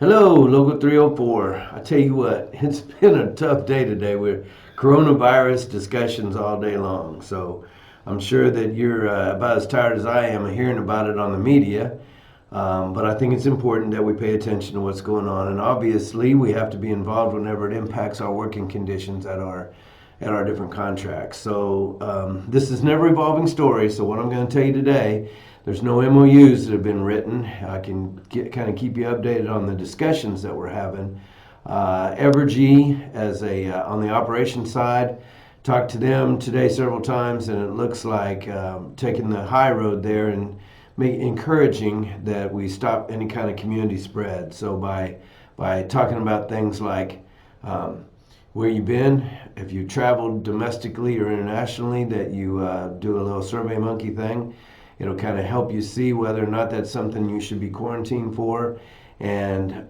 Hello, Local 304. I tell you what, it's been a tough day today with coronavirus discussions all day long. So I'm sure that you're about as tired as I am of hearing about it on the media. But I think it's important that we pay attention to what's going on. And obviously, we have to be involved whenever it impacts our working conditions at our different contracts. So this is never evolving story. So what I'm going to tell you today, there's no MOUs that have been written. I can kind of keep you updated on the discussions that we're having. Evergy, as on the operations side, talked to them today several times, and it looks like taking the high road there and encouraging that we stop any kind of community spread. So by talking about things like where you've been, if you traveled domestically or internationally, that you do a little Survey Monkey thing. It'll kind of help you see whether or not that's something you should be quarantined for. And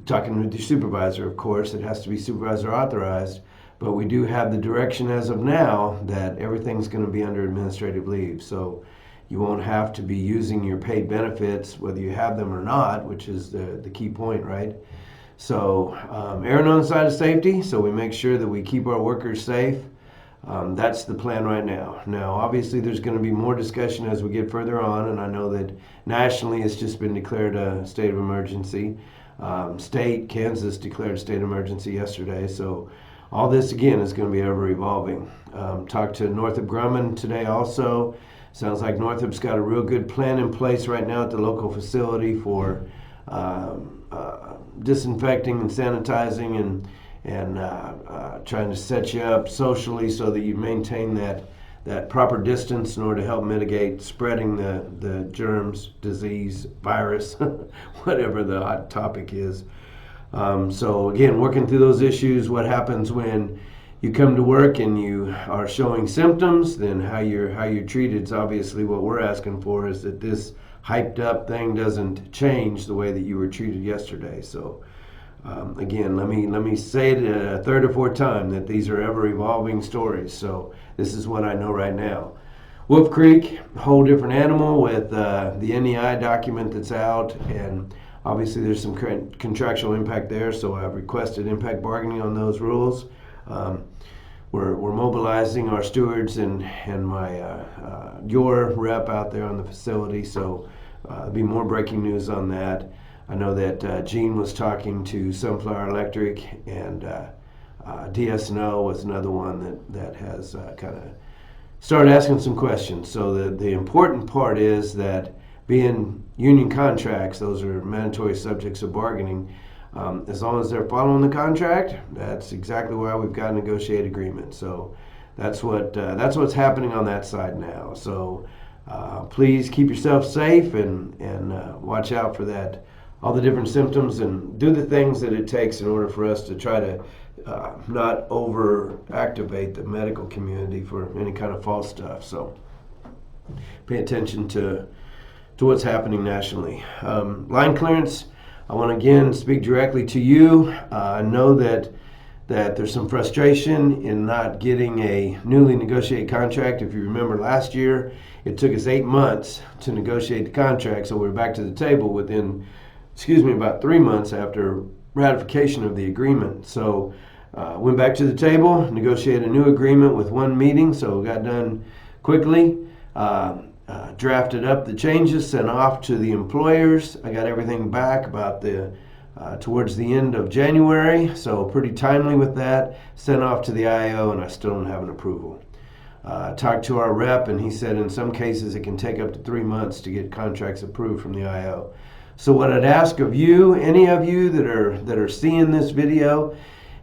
talking with your supervisor, of course, it has to be supervisor authorized. But we do have the direction as of now that everything's going to be under administrative leave. So you won't have to be using your paid benefits, whether you have them or not, which is the key point, right? So erring on the side of safety, so we make sure that we keep our workers safe. That's the plan right now. Now, obviously, there's going to be more discussion as we get further on, and I know that nationally it's just been declared a state of emergency. Kansas declared a state of emergency yesterday, so all this, again, is going to be ever evolving. Talked to Northrop Grumman today also. Sounds like Northrop's got a real good plan in place right now at the local facility for disinfecting and sanitizing and trying to set you up socially so that you maintain that proper distance in order to help mitigate spreading the germs, disease, virus, whatever the hot topic is. So again, working through those issues, what happens when you come to work and you are showing symptoms, then how you're treated is obviously what we're asking for, is that this hyped up thing doesn't change the way that you were treated yesterday. So again, let me say it a third or fourth time that these are ever evolving stories. So this is what I know right now. Wolf Creek, a whole different animal with the NEI document that's out, and obviously there's some contractual impact there. So I've requested impact bargaining on those rules. We're mobilizing our stewards and my your rep out there on the facility. So there'll be more breaking news on that. I know that Gene was talking to Sunflower Electric, and DS&O was another one that has kind of started asking some questions. So the important part is that being union contracts, those are mandatory subjects of bargaining. As long as they're following the contract, that's exactly why we've got a negotiated agreement. So that's what's happening on that side now. So please keep yourself safe and watch out for that. All the different symptoms, and do the things that it takes in order for us to try to not over-activate the medical community for any kind of false stuff. So pay attention to what's happening nationally. Line clearance, I want to again speak directly to you. I know that there's some frustration in not getting a newly negotiated contract. If you remember last year, it took us 8 months to negotiate the contract, so we're back to the table within about 3 months after ratification of the agreement. So went back to the table, negotiated a new agreement with one meeting, so we got done quickly. Drafted up the changes, sent off to the employers. I got everything back about towards the end of January, so pretty timely with that. Sent off to the IO, and I still don't have an approval. Talked to our rep, and he said in some cases it can take up to 3 months to get contracts approved from the IO. So what I'd ask of you, any of you that are seeing this video,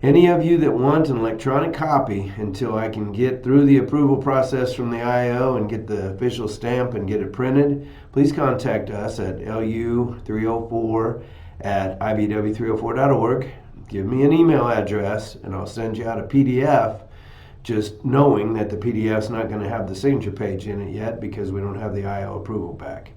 any of you that want an electronic copy until I can get through the approval process from the IO and get the official stamp and get it printed, please contact us at lu304@ibw304.org. Give me an email address and I'll send you out a PDF, just knowing that the PDF's not going to have the signature page in it yet because we don't have the IO approval back.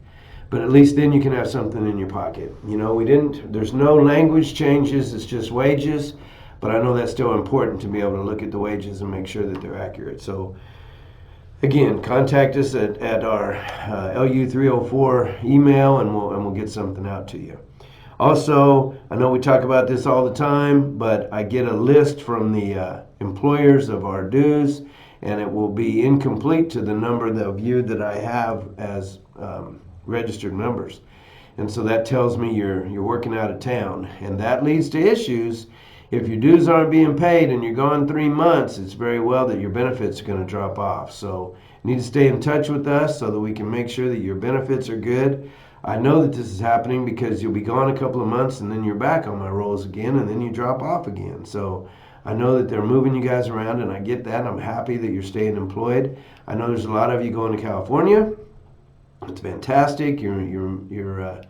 But at least then you can have something in your pocket. You know, there's no language changes, it's just wages. But I know that's still important to be able to look at the wages and make sure that they're accurate. So again, contact us at our LU304 email, and we'll get something out to you. Also, I know we talk about this all the time, but I get a list from the employers of our dues, and it will be incomplete to the number of you that I have as registered members. And so that tells me you're working out of town, and that leads to issues. If your dues aren't being paid and you're gone 3 months, it's very well that your benefits are going to drop off. So you need to stay in touch with us so that we can make sure that your benefits are good. I know that this is happening because you'll be gone a couple of months and then you're back on my rolls again and then you drop off again. So I know that they're moving you guys around, and I get that. I'm happy that you're staying employed. I know there's a lot of you going to California. It's fantastic. You're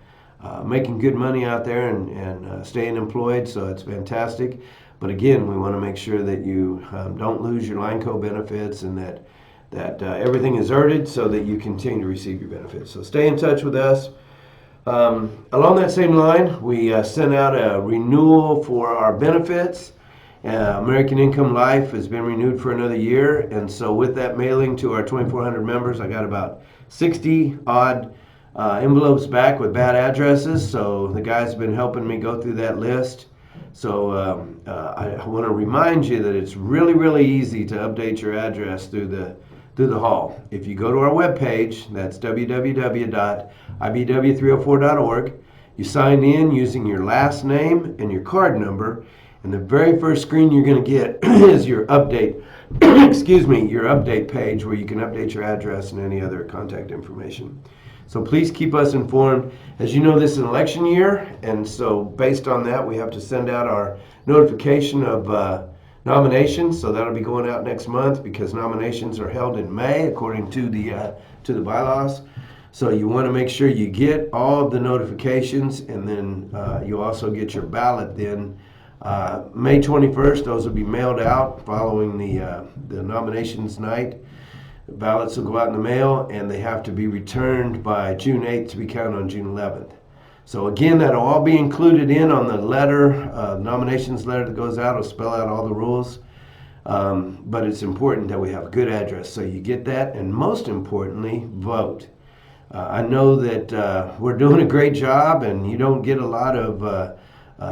making good money out there and staying employed, so it's fantastic. But again, we want to make sure that you don't lose your line co benefits, and that everything is earned so that you continue to receive your benefits. So stay in touch with us. Along that same line, we sent out a renewal for our benefits. American Income Life has been renewed for another year, and so with that mailing to our 2,400 members, I got about 60 odd envelopes back with bad addresses. So the guys have been helping me go through that list. So I want to remind you that it's really, really easy to update your address through the hall. If you go to our webpage, that's www.ibw304.org, you sign in using your last name and your card number, and the very first screen you're going to get is your update, your update page where you can update your address and any other contact information. So please keep us informed. As you know, this is an election year, and so based on that, we have to send out our notification of nominations. So that'll be going out next month because nominations are held in May according to the bylaws. So you want to make sure you get all of the notifications, and then you also get your ballot then. May 21st, those will be mailed out following the nominations night. The ballots will go out in the mail, and they have to be returned by June 8th to be counted on June 11th. So again, that'll all be included on the letter, nominations letter that goes out. It'll spell out all the rules. But it's important that we have a good address, so you get that, and most importantly, vote. I know that we're doing a great job, and you don't get a lot of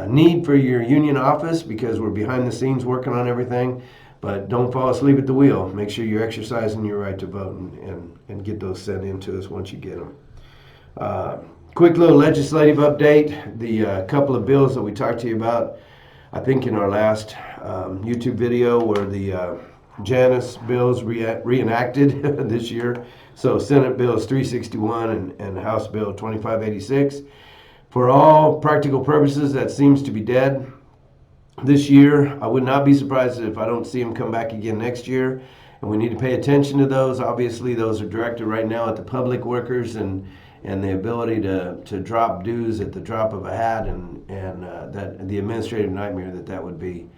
need for your union office because we're behind the scenes working on everything. But don't fall asleep at the wheel. Make sure you're exercising your right to vote and get those sent in to us once you get them. Quick little legislative update. The couple of bills that we talked to you about, I think in our last YouTube video, were the Janus bills reenacted this year. So Senate Bills 361 and House Bill 2586. For all practical purposes, that seems to be dead this year. I would not be surprised if I don't see them come back again next year. And we need to pay attention to those. Obviously, those are directed right now at the public workers and the ability to drop dues at the drop of a hat, and that the administrative nightmare that would be.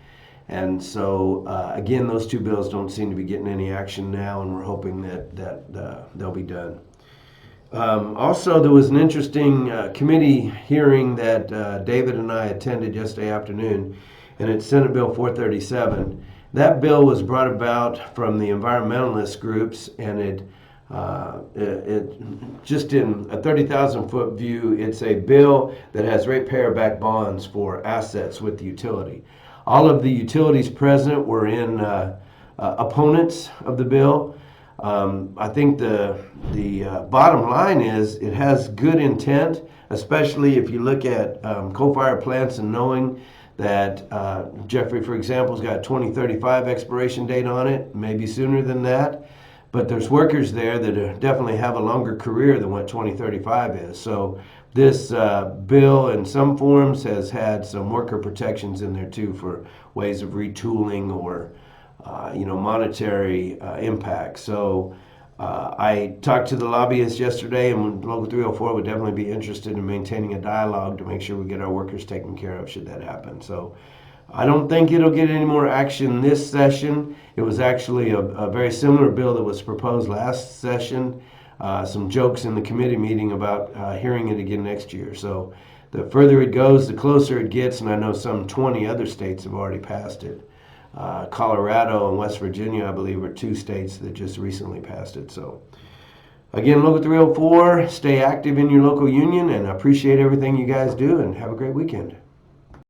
And so, again, those two bills don't seem to be getting any action now, and we're hoping that they'll be done. Also, there was an interesting committee hearing that David and I attended yesterday afternoon, and it's Senate Bill 437. That bill was brought about from the environmentalist groups, and it just in a 30,000-foot view, it's a bill that has ratepayer-backed bonds for assets with the utility. All of the utilities present were in opponents of the bill. I think the bottom line is it has good intent, especially if you look at coal-fired plants and knowing that Jeffrey, for example, has got a 2035 expiration date on it, maybe sooner than that. But there's workers there that definitely have a longer career than what 2035 is. So this bill in some forms has had some worker protections in there too for ways of retooling or monetary impact. So I talked to the lobbyists yesterday, and Local 304 would definitely be interested in maintaining a dialogue to make sure we get our workers taken care of should that happen. So I don't think it'll get any more action this session. It was actually a very similar bill that was proposed last session. Some jokes in the committee meeting about hearing it again next year. So the further it goes, the closer it gets, and I know some 20 other states have already passed it. Colorado and West Virginia, I believe, are two states that just recently passed it. So Again, Local 304, stay active in your local union, and I appreciate everything you guys do, and have a great weekend.